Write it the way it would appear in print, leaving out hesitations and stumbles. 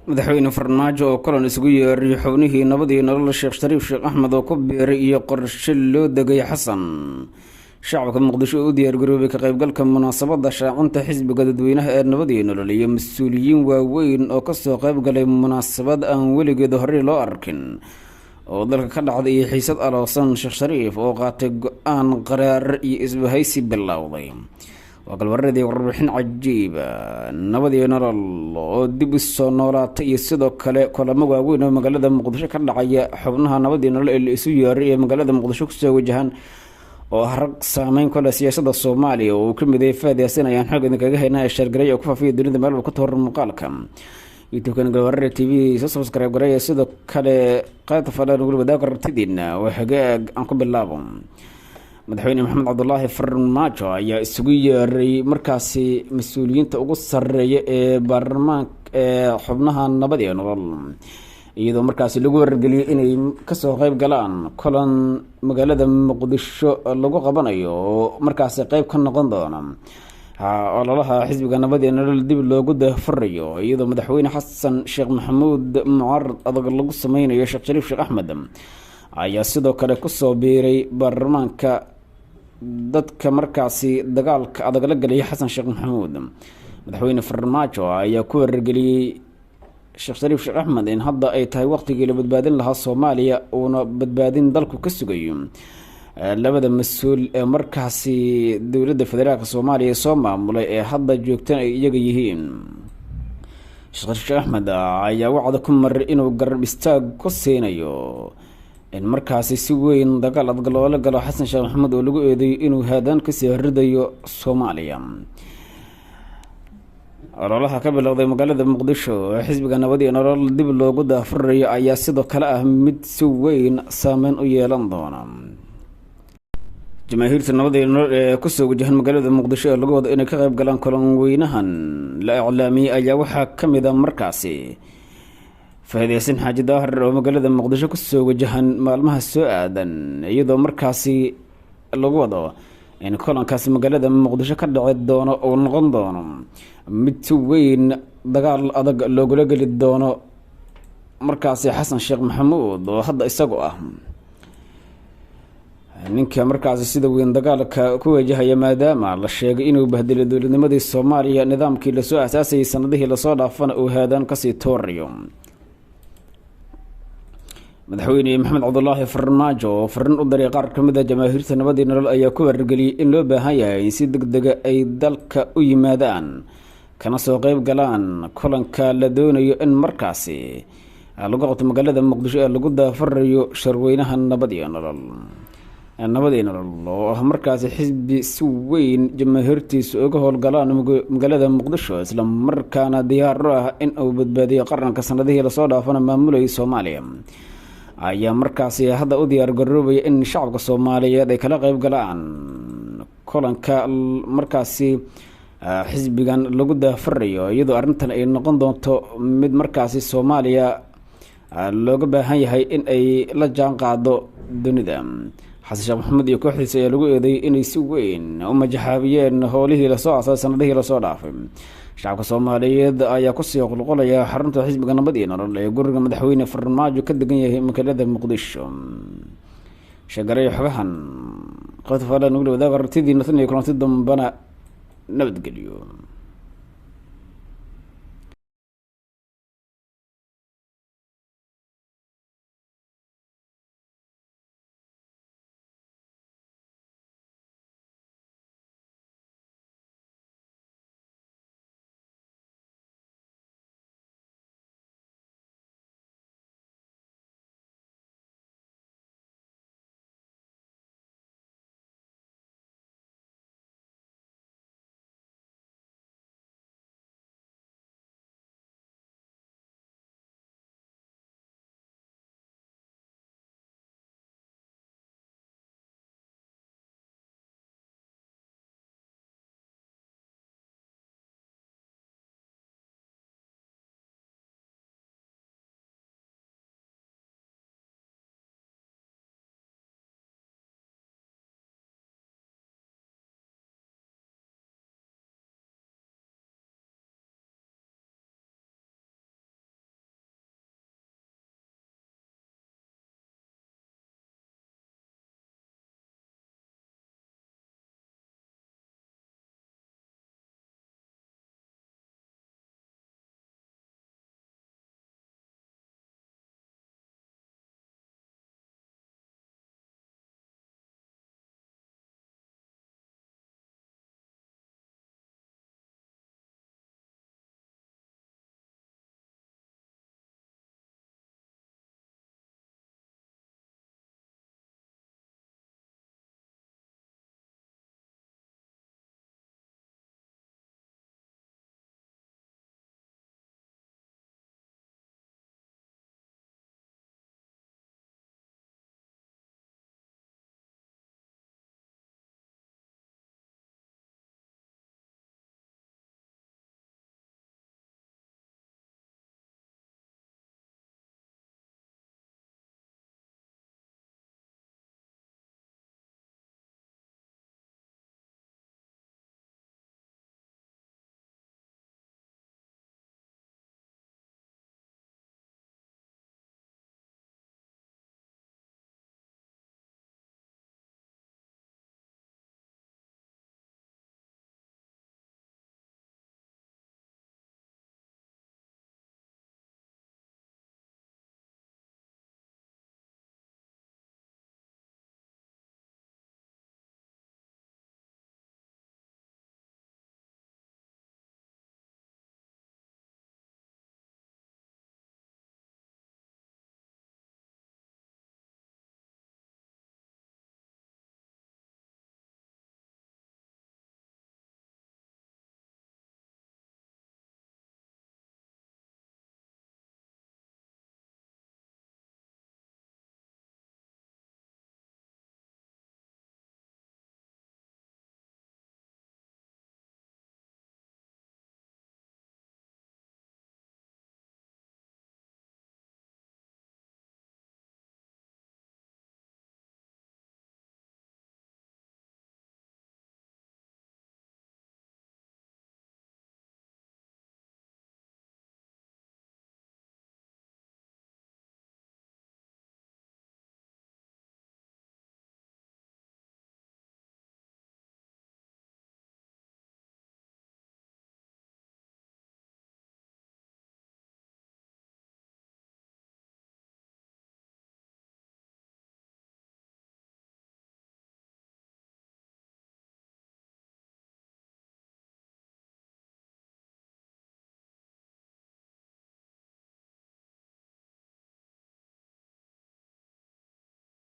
madaxweyne farmaajo oo kulan isugu yeeray xubnihii nabadii nolol sheekh shariif sheekh axmed oo ku biiray iyo qorshe loo degay xasan shacabka muqdisho oo u diyaargaroobay ka qaybgalka munaasabada shaacinta xisbiga dadweynaha ee nabadii nolol iyo mas-uuliyiin waaweyn oo kasoo qaybgalay munaasabad aan weligeed horey loo arkin oo dalka ka dhacday iyo xiisad aloosan sheekh shariif oo qaatay go-aan qaraar iyo isbahaysi bilowday waa galwareedii warbixin cajiiba nabadii nolol oo dib u soo noolaatay iyo sidoo kale kulamo waaweyn oo magaalada muqdisho ka dhacaya xubnaha nabadii nolol ee la isu yeeray ee magaalada muqdisho kusoo wajahan oo rag saameyn ku leh siyaasadda soomaaliya oo uu ka mid yahay Faad Yaasin ayaan xog idinkaga haynaa shargaray oo ku faafiya dunida meel walba ka toor muuqaalka youtube-kan galwareed TV soo subscribe garay sidoo kale qaybta fadlan ugu wadaag rabtidiina waa hagaag aan ku bilaabo madaxweyne maxamed cabdullaahi farmaajo ayaa isugu yeeray markaasi mas-uuliyiinta ugu sarreeya ee baarlamaanka ee xubnaha nabadii nolol iyadoo markaasi lagu wargeliyay inay kasoo qayb galaan kulan magaalada muqdisho lagu qabanayo oo markaasi qayb ka noqon doona ololaha xisbiga nabadii nolol dib loogu daafurayo iyadoo madaxweyne xasan sheekh maxamuud mucaarad adag lagu sameynayo sheekh shariif sheekh axmed ayaa sidoo kale kusoo biiray baarlamaanka dadka markaasi dagaalka adag la galaya xasan sheekh maxamuud madaxweyne farmaajo ayaa ku wargeliyey sheekh shariif sheekh axmed in hadda ay tahay waqtigii la badbaadin lahaa soomaaliya uuna badbaadin dalku ka sugayo labada mas-uul ee markaasi dowladda federaalka soomaaliya soo maamulay ee hadda joogtan ay iyaga yihiin sheekh shariif sheekh axmed ayaa wacda ku maray inuu garab istaag ku siinayo in markaasi si weyn dagaal adag loola galo xasan sheekh maxamuud oo lagu eedeeyo inuu haadaan kasii horidayo soomaaliya ololaha ka bilowday magaalada muqdisho ee xisbiga nabadii nolol dib loogu daafurayo ayaa sidoo kale ah mid si weyn saameyn u yeelan doona jamaahiirta nabadii nolol ee kusoo wajahan magaalada muqdisho ee lagu wado inay ka qayb galaan kulan weynahan la iclaamiyey ayaa waxaa ka mid a markaasi Faad Yaasin xaaji daahir oo magaalada muqdisho kusoo wajahan maalmaha soo aadan iyadoo markaasi lagu wado in kulankaasi magaalada muqdisho ka dhici doono oo noqon doono mid si weyn dagaal adag loogula geli doono markaasi xasan sheekh maxamuud oo hadda isagu ah ninka markaasi sida weyn dagaalka ku wajahaya maadaama la sheegay inuu bahdilay dowladnimadii soomaaliya nidaamkii lasoo asaasayay sanadihii lasoo dhaafana uu haadaan kasii toorayo madaxweyne maxamed cabdullaahi farmaajo oo farin u daray qaar ka mid a jamaahiirta nabadii nolol ayaa ku wargeliyey in loo baahan yahay in si degdega ay dalka u yimaadaan kana soo qayb galaan kulanka la doonayo in markaasi lagu qabto magaalada muqdisho ee lagu daafurayo sharweynaha nabadii nolol oo ah markaasi xisbi si weyn jamaahiirtiisa uga howlgalaan magaalada muqdisho isla markaana diyaar u ah in uu badbaadiyo qaranka sanadihii lasoo dhaafana maamulayay soomaaliya ayaa markaasi hadda u diyaar garoobaya in shacabka soomaaliyeed ay kala qayb galaan kulanka markaasi xisbigan lagu daafurayo iyadoo arrintan ay noqon doonto mid markaasi soomaaliya looga baahan yahay in ay la jaan qaado dunida xasan sheekh maxamuud iyo kooxdiisa ayaa lagu eedeeyay inay si weyn u majaxaabiyeen howlihii lasoo aasay sanadihii lasoo dhaafay shacabka soomaaliyeed ayaa kusii qulqulaya xarunta xisbiga nabadii nolol ee guriga madaxweyne farmaajo ka degan yahay magaalada muqdisho shagaray xogahan qaybta fadlan ugu wadaag rabtidiina tan iyo kulanti dambana nabadgelyo.